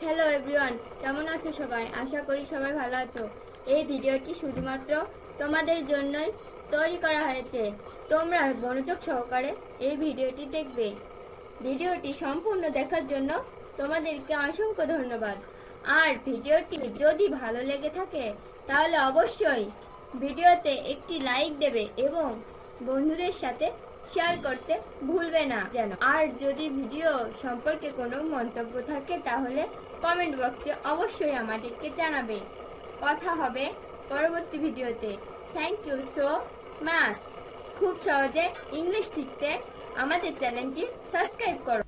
Hello everyone, কেমন আছো সবাই? আশা করি সবাই ভালো আছো। এই ভিডিওটি শুধুমাত্র তোমাদের জন্যই তৈরি করা হয়েছে। তোমরা মনোযোগ সহকারে এই ভিডিওটি দেখবে। ভিডিওটি সম্পূর্ণ দেখার জন্য তোমাদেরকে অসংখ্য ধন্যবাদ। আর ভিডিওটি যদি ভালো লেগে থাকে তাহলে অবশ্যই ভিডিওতে একটি লাইক দেবে এবং বন্ধুদের সাথে শেয়ার করতে ভুলবে না যেন। আর যদি ভিডিও সম্পর্কে কোনো মন্তব্য থাকে তাহলে কমেন্ট বক্সে অবশ্যই আমাদেরকে জানাবে। কথা হবে পরবর্তী ভিডিওতে। Thank you so much. খুব সহজে ইংলিশ শিখতে আমাদের চ্যানেলটি সাবস্ক্রাইব করো।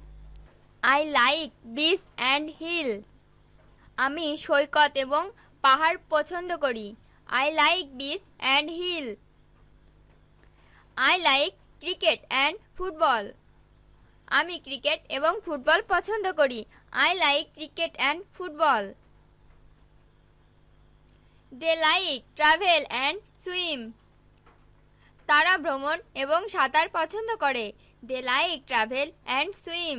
I like beach and hill. আমি সৈকত এবং পাহাড় পছন্দ করি। I like beach and hill. I like cricket and football. আমি ক্রিকেট এবং ফুটবল পছন্দ করি। I like cricket and football. They like travel and swim. তারা ভ্রমণ এবং সাঁতার পছন্দ করে। They like travel and swim.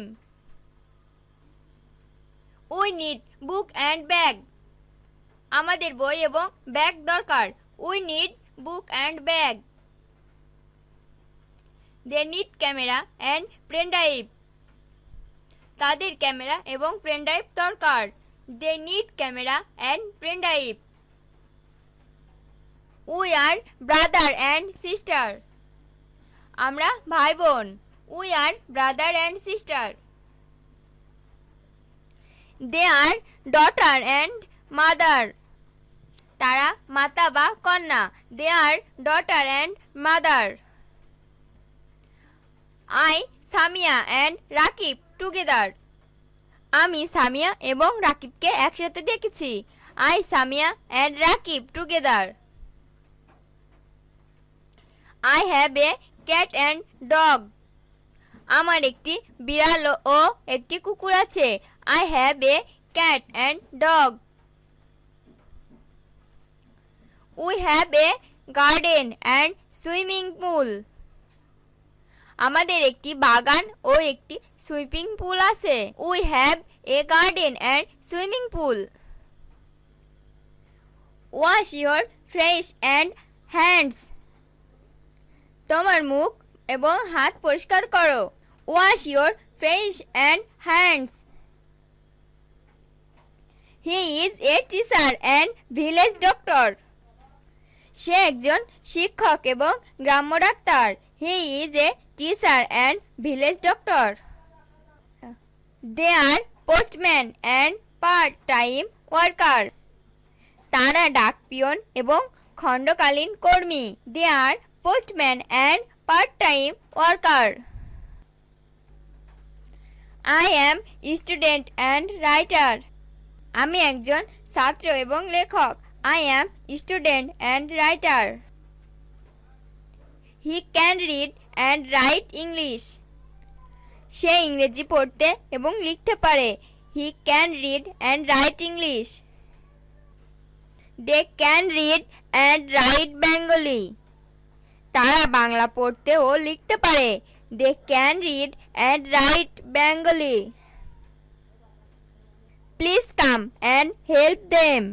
We need book and bag. আমাদের বই এবং ব্যাগ দরকার। We need book and bag. They need camera and pendrive. তাদের ক্যামেরা এবং পেনড্রাইভ দরকার। They need camera and pendrive. We are brother and sister. আমরা ভাই বোন। We are brother and sister. They are daughter and mother. তারা মাতা বা কন্যা। They are daughter and mother. I Samia and Rakib together. আমি সামিয়া এবং রাকিবকে একসাথে দেখেছি। I Samia and Rakib together. I have a cat and dog. আমার একটি বিড়াল ও একটি কুকুর আছে। I have a cat and dog. We have a garden and swimming pool. আমাদের একটি বাগান ও একটি সুইমিং পুল আছে। We have a garden and swimming pool. Wash your face and hands. তোমার মুখ এবং হাত পরিষ্কার করো। Wash your face and hands. He is a teacher and village doctor. সে একজন শিক্ষক এবং গ্রাম্য ডাক্তার। He is a teacher and village doctor. They are postman and part time worker. তারা ডাক পিয়ন এবং খণ্ডকালীন কর্মী। They are postman and part time worker. I am student and writer. আমি একজন ছাত্র এবং লেখক। I am student and writer. He can read and write English. সে ইংরেজি পড়তে এবং লিখতে পারে। He can read and write English. They can read and write Bengali. তারা বাংলা পড়তে ও লিখতে পারে। দে can read and write Bengali. Please come and help them.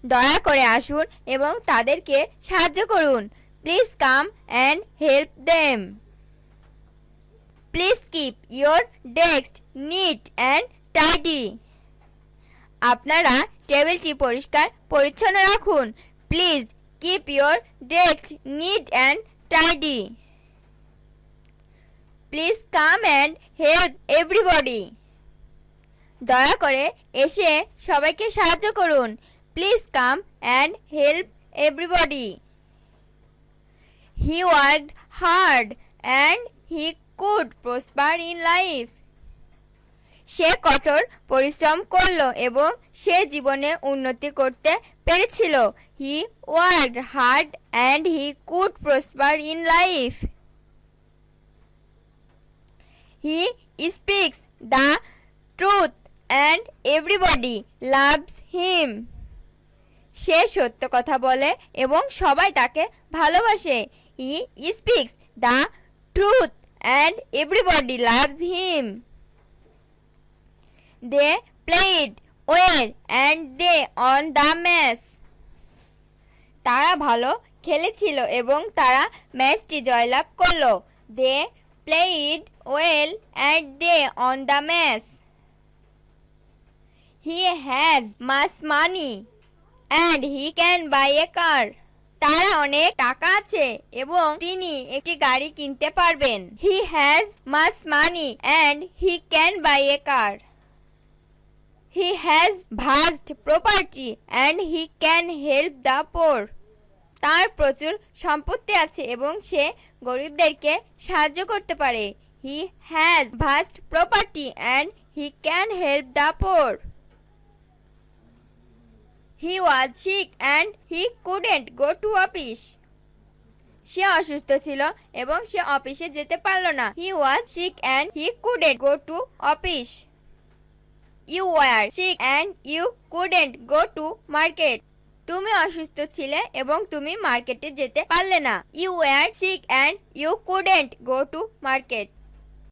দয়া করে আসুন এবং তাদেরকে সাহায্য করুন। Please come and help them. Please keep your desk neat and tidy. আপনারা টেবিলটি পরিষ্কার পরিচ্ছন্ন রাখুন। Please keep your desk neat and tidy. Please come and help everybody. দয়া করে এসে সবাইকে সাহায্য করুন। Please come and help everybody. He worked hard and he could prosper in life. সে কঠোর পরিশ্রম করলো এবং সে জীবনে উন্নতি করতে পেরেছিল। He worked hard and he could prosper in life. He speaks the truth and everybody loves him. সে সত্য কথা বলে এবং সবাই তাকে ভালোবাসে। He speaks the truth and everybody loves him. They played well and they won the match. তারা ভালো খেলেছিল এবং তারা ম্যাচটি জয়লাভ করলো। They played well and they won the match. He has much money and he can buy এ কার। তার অনেক টাকা আছে এবং তিনি একটি গাড়ি কিনতে পারবেন। হি has much money and he can buy A car. He has vast property and he can help the poor. তার প্রচুর সম্পত্তি আছে এবং সে গরিবদেরকে সাহায্য করতে পারে। He has vast property and he can help the poor. He was sick and he couldn't go to office. সে অসুস্থ ছিল এবং সে অফিসে যেতে পারল না। He was sick and he couldn't go to office. You were sick and you couldn't go to market. তুমি অসুস্থ ছিলে এবং তুমি মার্কেটে যেতে পারলে না। You were sick and you couldn't go to market.